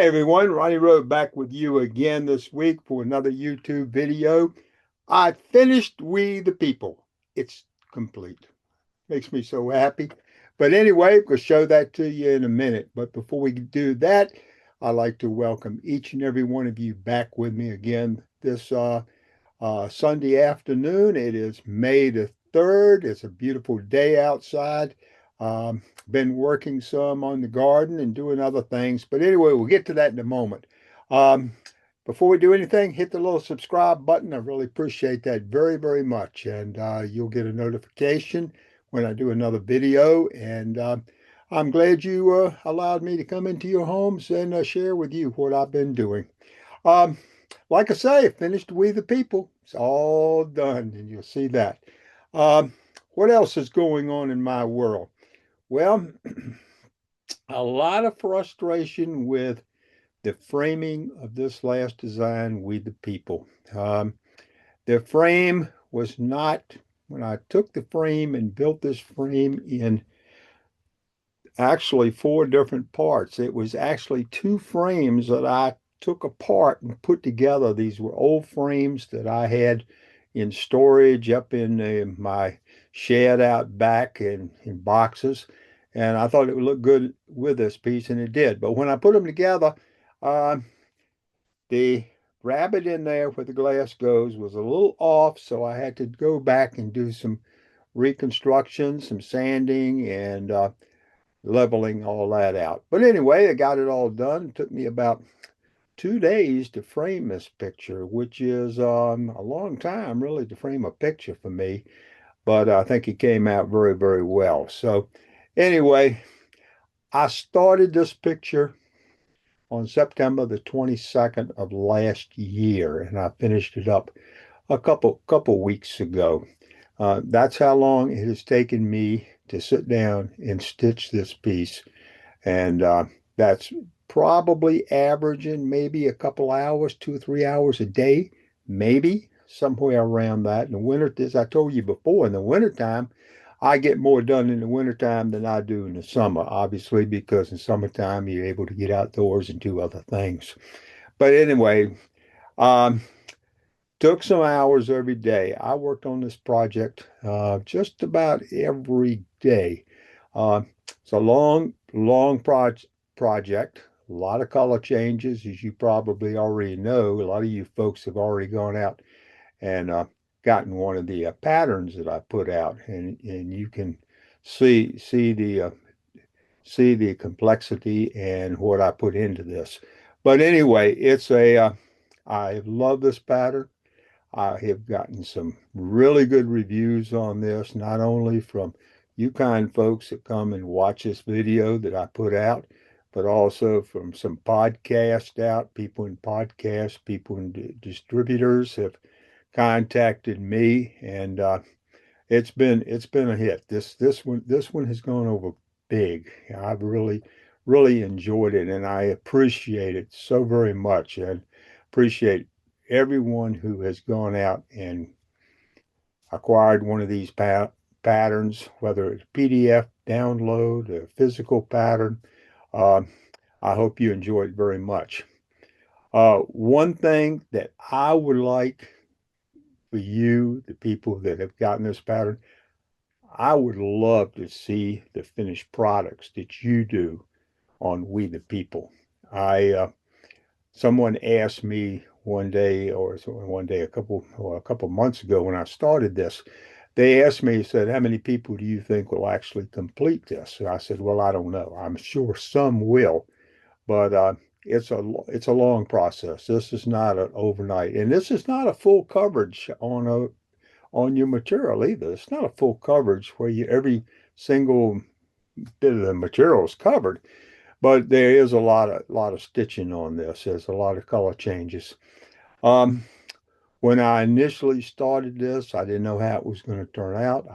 Hi everyone, Ronnie Rowe back with you again this week for another YouTube video. I finished We the People. It's complete. Makes me so happy. But anyway, we'll show that to you in a minute. But before we do that, I'd like to welcome each and every one of you back with me again this Sunday afternoon. It is May the 3rd. It's a beautiful day outside. Been working some on the garden and doing other things. But anyway, we'll get to that in a moment. Um, Before we do anything, hit the little subscribe button. I really appreciate that very, very much. And you'll get a notification when I do another video. And I'm glad you allowed me to come into your homes and share with you what I've been doing. Um, like I say, finished We the People. It's all done, and you'll see that. Um, what else is going on in my world? Well, a lot of frustration with the framing of this last design, We the People. The frame was not, when I took the frame and built this frame in actually four different parts. It was actually two frames that I took apart and put together. These were old frames that I had in storage up in my shed out back in boxes. And I thought it would look good with this piece, and it did. But when I put them together, uh, the rabbit in there where the glass goes was a little off, so I had to go back and do some reconstruction, some sanding, and leveling all that out. But anyway, I got it all done. It took me about 2 days to frame this picture, which is a long time really to frame a picture for me. But I think it came out very, very well. So anyway, I started this picture on September the 22nd of last year, and I finished it up a couple weeks ago. That's how long it has taken me to sit down and stitch this piece. And that's probably averaging maybe a couple hours, 2 or 3 hours a day, maybe somewhere around that. In the winter, as I told you before, in the wintertime, I get more done in the wintertime than I do in the summer, obviously, because in summertime you're able to get outdoors and do other things. But anyway, um, took some hours every day. I worked on this project just about every day. It's a long project, a lot of color changes, as you probably already know. A lot of you folks have already gone out and gotten one of the patterns that I put out, and you can see the complexity and what I put into this. But anyway, I love this pattern. I have gotten some really good reviews on this, not only from you kind folks that come and watch this video that I put out, but also from some podcast out, people in podcasts, people in distributors have contacted me, and it's been a hit. This one has gone over big. I've really enjoyed it, and I appreciate it so very much, and appreciate everyone who has gone out and acquired one of these patterns, whether it's PDF download, a physical pattern. Uh, I hope you enjoy it very much. One thing that I would like for you, the people that have gotten this pattern, I would love to see the finished products that you do on We the People. I Someone asked me one day, a couple months ago when I started this, they asked me, said, how many people do you think will actually complete this? And I said, well, I don't know. I'm sure some will, but it's a long process. This is not an overnight, and this is not a full coverage on your material either. It's not a full coverage where every single bit of the material is covered, but there is a lot of stitching on this. There's a lot of color changes. Um, when I initially started this, I didn't know how it was going to turn out.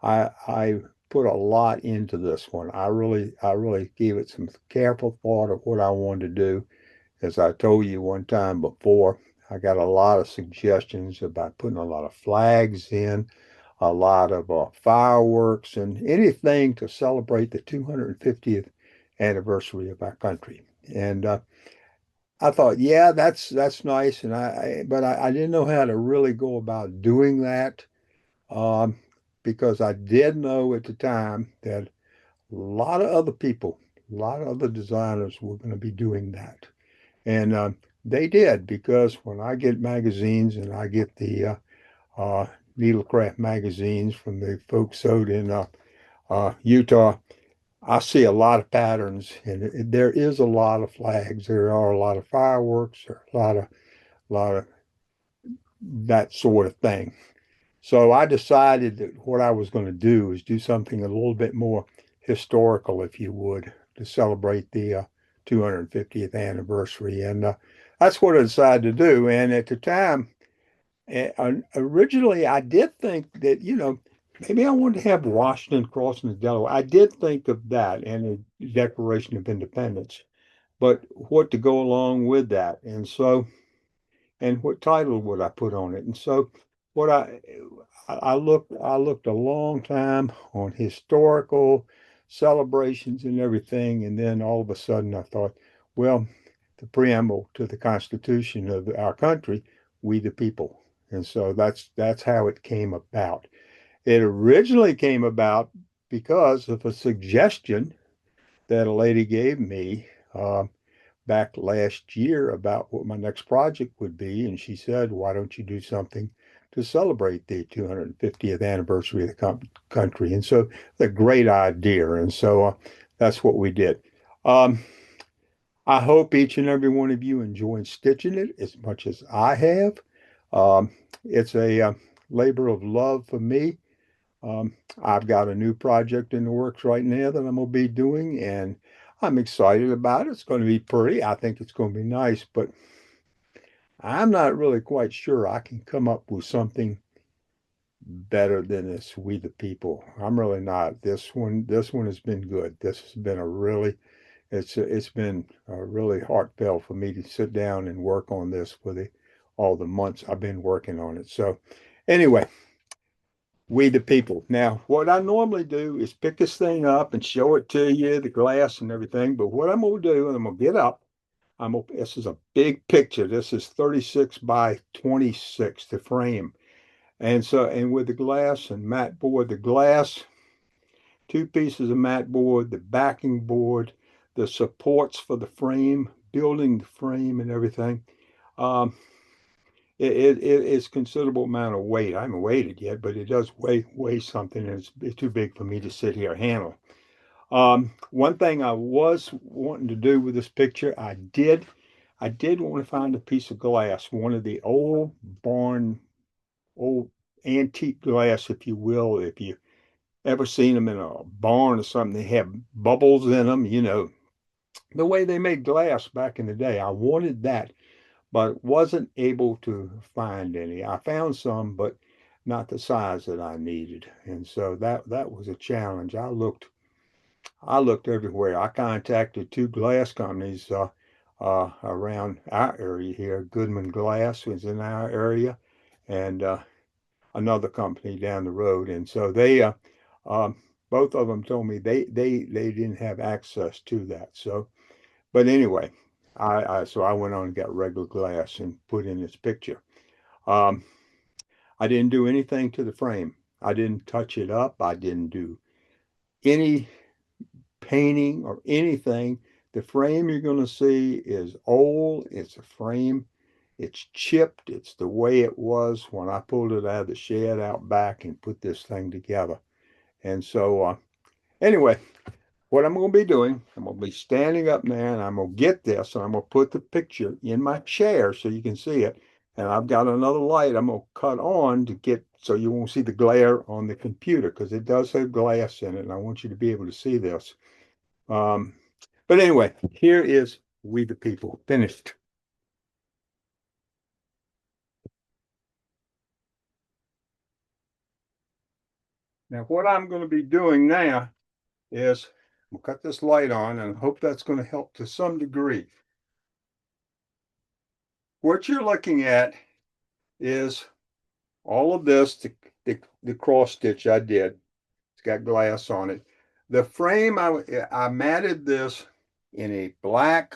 I put a lot into this one. I really gave it some careful thought of what I wanted to do. As I told you one time before, I got a lot of suggestions about putting a lot of flags in, a lot of fireworks, and anything to celebrate the 250th anniversary of our country. And I thought, yeah, that's nice, and but I didn't know how to really go about doing that, um, because I did know at the time that a lot of other people, a lot of other designers were going to be doing that, and they did, because when I get magazines and I get the uh, needlecraft magazines from the folks out in Utah, I see a lot of patterns, and there is a lot of flags. There are a lot of fireworks, there are a lot of that sort of thing. So I decided that what I was going to do is do something a little bit more historical, if you would, to celebrate the 250th anniversary. And that's what I decided to do. And at the time, originally, I did think that, maybe I wanted to have Washington crossing the Delaware. I did think of that and the Declaration of Independence, but what to go along with that. And what title would I put on it? And so what I looked a long time on historical celebrations and everything, and then all of a sudden I thought, well, the preamble to the Constitution of our country, we the people. And so that's how it came about. It originally came about because of a suggestion that a lady gave me. Back last year about what my next project would be. And she said, why don't you do something to celebrate the 250th anniversary of the country? And so it's a great idea. And so that's what we did. Um, I hope each and every one of you enjoyed stitching it as much as I have. Um, it's a labor of love for me. I've got a new project in the works right now that I'm going to be doing, and I'm excited about it. It's going to be pretty. I think it's going to be nice, but I'm not really quite sure I can come up with something better than this We the People. I'm really not. This one has been good. This has been it's been really heartfelt for me to sit down and work on this for the all the months I've been working on it. So anyway, We the People. Now, what I normally do is pick this thing up and show it to you, the glass and everything. But what I'm going to do, and I'm going to get up, this is a big picture. This is 36 by 26, the frame. And with the glass and mat board, the glass, two pieces of mat board, the backing board, the supports for the frame, building the frame and everything. Um, it's considerable amount of weight. I haven't weighed it yet, but it does weigh something, and it's too big for me to sit here and handle. One thing I was wanting to do with this picture, I did want to find a piece of glass, one of the old antique glass, if you will. If you ever seen them in a barn or something, they have bubbles in them, the way they made glass back in the day. I wanted that, but wasn't able to find any. I found some, but not the size that I needed. And so that was a challenge. I looked everywhere. I contacted two glass companies around our area here. Goodman Glass was in our area, and another company down the road. And so um, both of them told me they didn't have access to that. So, but anyway, so I went on and got regular glass and put in this picture. Um, I didn't do anything to the frame. I didn't touch it up. I didn't do any painting or anything. The frame you're going to see is old. It's a frame. It's chipped. It's the way it was when I pulled it out of the shed out back and put this thing together. And so, anyway, what I'm going to be doing, I'm going to be standing up there and I'm going to get this and I'm going to put the picture in my chair so you can see it. And I've got another light I'm going to cut on to get so you won't see the glare on the computer because it does have glass in it. And I want you to be able to see this. Um, but anyway, here is We the People finished. Now, what I'm going to be doing now is we'll cut this light on and I hope that's going to help to some degree. What you're looking at is all of this, the cross stitch I did. It's got glass on it. The frame, I matted this in a black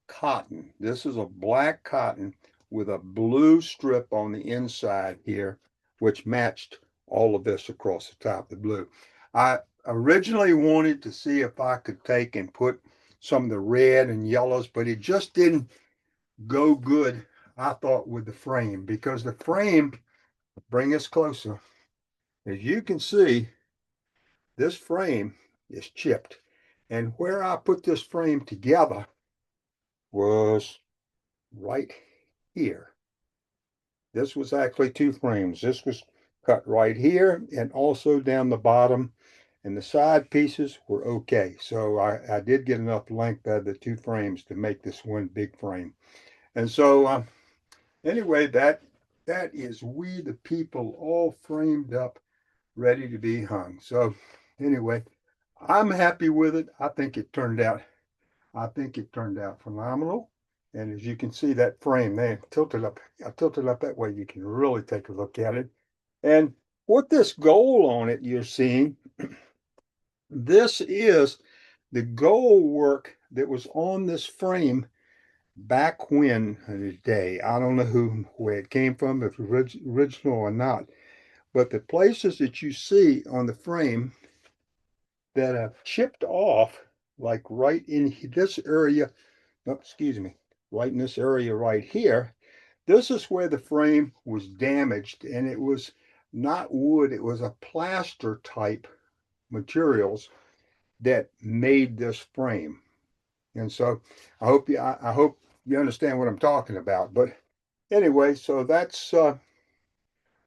cotton. This is a black cotton with a blue strip on the inside here, which matched all of this across the top, the blue. I originally wanted to see if I could take and put some of the red and yellows, but it just didn't go good, I thought, with the frame because the frame, bring us closer, as you can see, this frame is chipped. And where I put this frame together was right here. This was actually two frames. This was cut right here and also down the bottom, and the side pieces were okay. So I did get enough length out of the two frames to make this one big frame. And so anyway, that is We the People all framed up, ready to be hung. So anyway, I'm happy with it. I think it turned out phenomenal. And as you can see, that frame there tilted up, I tilted up that way, you can really take a look at it. And what this gold on it you're seeing, this is the gold work that was on this frame back when in the day. I don't know where it came from, if it was original or not. But the places that you see on the frame that have chipped off, like right in this area, oh, excuse me, right in this area right here, this is where the frame was damaged, and it was not wood, it was a plaster type materials that made this frame. And so I hope you understand what I'm talking about. But anyway, so that's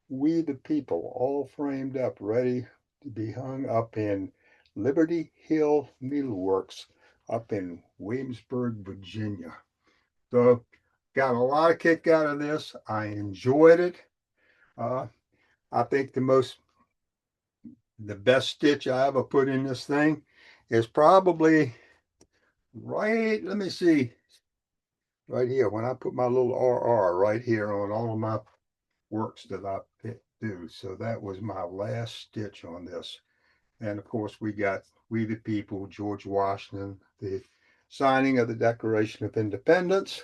We the People all framed up, ready to be hung up in Liberty Hill Needleworks up in Williamsburg, Virginia. So got a lot of kick out of this. I enjoyed it. Uh, I think the best stitch I ever put in this thing is probably right, let me see, right here. When I put my little RR right here on all of my works that I do. So that was my last stitch on this. And of course, we got We the People, George Washington, the signing of the Declaration of Independence,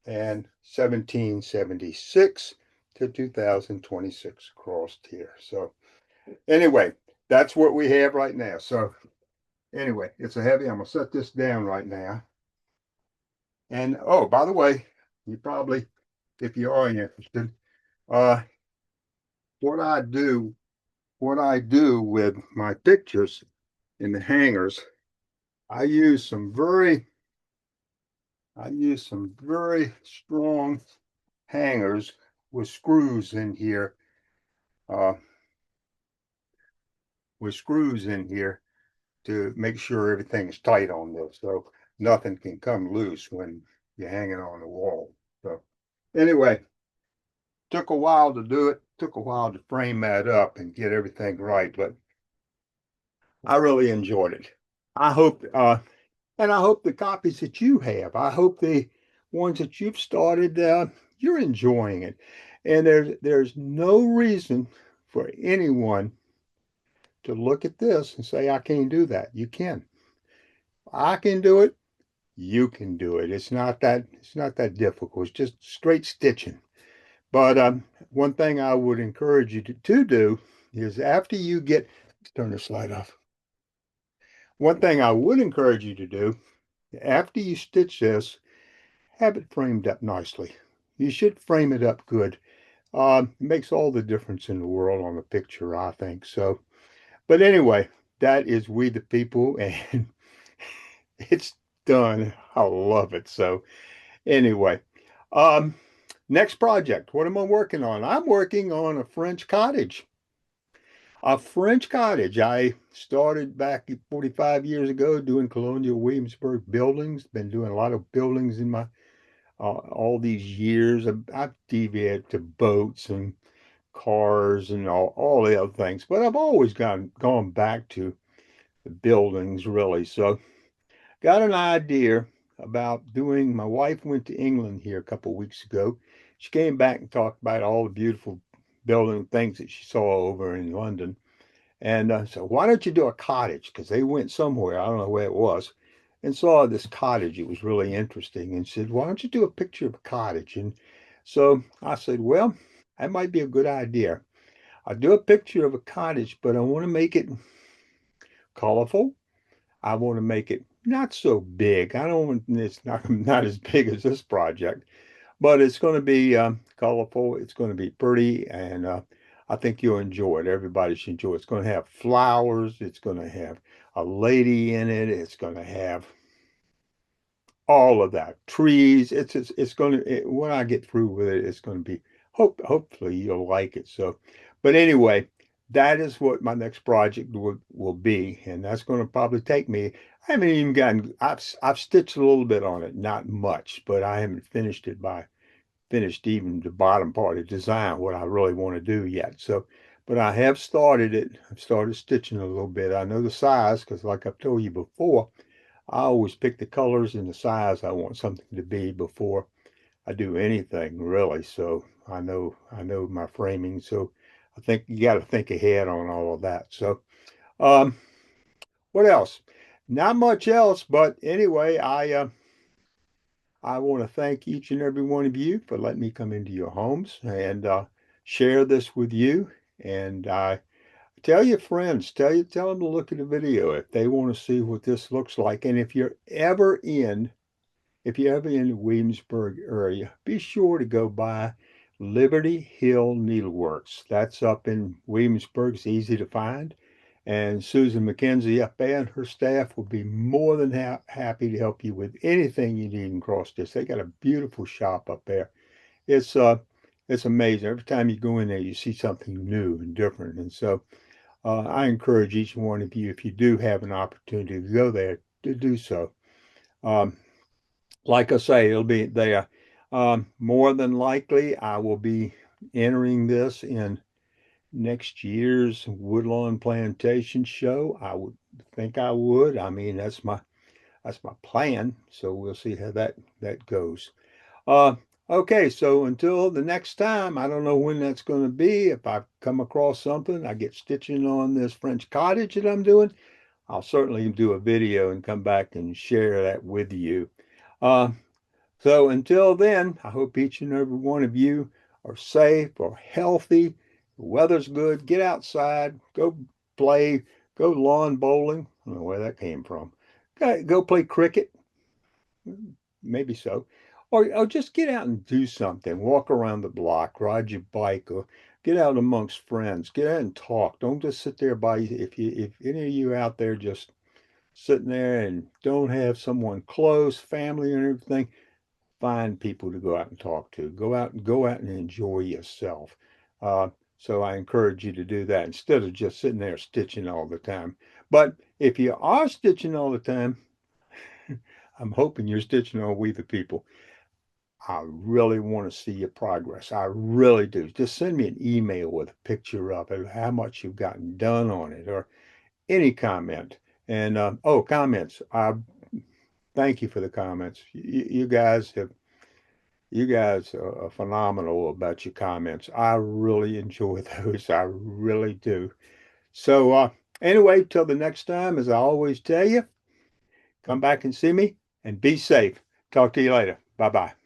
and 1776 to 2026 crossed here. So anyway, that's what we have right now. So anyway, it's a heavy. I'm gonna set this down right now. And oh, by the way, you probably, if you are interested, uh, what I do, what I do with my pictures in the hangers, I use some very, I use some very strong hangers with screws in here, uh, with screws in here to make sure everything's tight on this. So nothing can come loose when you're hanging on the wall. So anyway, took a while to do it, took a while to frame that up and get everything right, but I really enjoyed it. I hope, and I hope the copies that you have, I hope the ones that you've started, you're enjoying it. And there's no reason for anyone to look at this and say, I can't do that. You can. I can do it. You can do it. It's not that difficult. It's just straight stitching. But one thing I would encourage you to do is after you get, let's turn this light off. One thing I would encourage you to do after you stitch this, have it framed up nicely. You should frame it up good. It makes all the difference in the world on a picture, I think. So, but anyway, that is We the People, and it's done. I love it. So anyway, um, next project. What am I working on? I'm working on a French cottage. A French cottage. I started back 45 years ago doing colonial Williamsburg buildings. Been doing a lot of buildings in my all these years. I've deviated to boats and cars and all the other things, but I've always gone back to the buildings really. So got an idea about doing. My wife went to England here a couple of weeks ago. She came back and talked about all the beautiful building things that she saw over in London. And so why don't you do a cottage? Because they went somewhere, I don't know where it was. and saw this cottage. It was really interesting and said, why don't you do a picture of a cottage? And so I said, well, that might be a good idea. I'll do a picture of a cottage, but I want to make it colorful. I want to make it not so big. I don't want it's not as big as this project, but it's going to be colorful. It's going to be pretty, and I think you'll enjoy it. Everybody should enjoy it. It's going to have flowers. It's going to have a lady in it. It's going to have all of that trees. It's going to when I get through with it, it's going to be hopefully you'll like it. So, but anyway, that is what my next project will be, and that's going to probably take me. I haven't even gotten. I've stitched a little bit on it, not much, but I haven't finished even the bottom part of design, what I really want to do yet. So, but I have started it. I've started stitching a little bit. I know the size because, like I've told you before, I always pick the colors and the size I want something to be before I do anything really. So I know my framing. So I think you got to think ahead on all of that. So um, what else? Not much else, but anyway, I want to thank each and every one of you for letting me come into your homes and share this with you. And tell your friends, tell them to look at the video if they want to see what this looks like. And if you're ever in the Williamsburg area, be sure to go by Liberty Hill Needleworks. That's up in Williamsburg. It's easy to find. And Susan McKenzie up there and her staff will be more than happy to help you with anything you need in cross stitch. They got a beautiful shop up there. It's uh it's amazing. Every time you go in there, you see something new and different. And so I encourage each one of you, if you do have an opportunity to go there, to do so. Um, like I say, it'll be there. More than likely, I will be entering this in next year's Woodlawn Plantation show. I would think I would. I mean, that's my plan. So we'll see how that goes. Uh, okay, so until the next time, I don't know when that's going to be. If I come across something, I get stitching on this French cottage that I'm doing, I'll certainly do a video and come back and share that with you. Uh, so until then, I hope each and every one of you are safe or healthy. The weather's good. Get outside, go play, go lawn bowling. I don't know where that came from. Go play cricket, maybe so. Or just get out and do something. Walk around the block, ride your bike, or get out amongst friends. Get out and talk. Don't just sit there by if any of you out there just sitting there and don't have someone close, family and everything, find people to go out and talk to. Go out and enjoy yourself. Uh, so I encourage you to do that instead of just sitting there stitching all the time. But if you are stitching all the time, I'm hoping you're stitching on We the People. I really want to see your progress. I really do. Just send me an email with a picture of it, how much you've gotten done on it, or any comment. And comments. I thank you for the comments. You guys are phenomenal about your comments. I really enjoy those. I really do. So anyway, till the next time, as I always tell you, come back and see me and be safe. Talk to you later. Bye bye.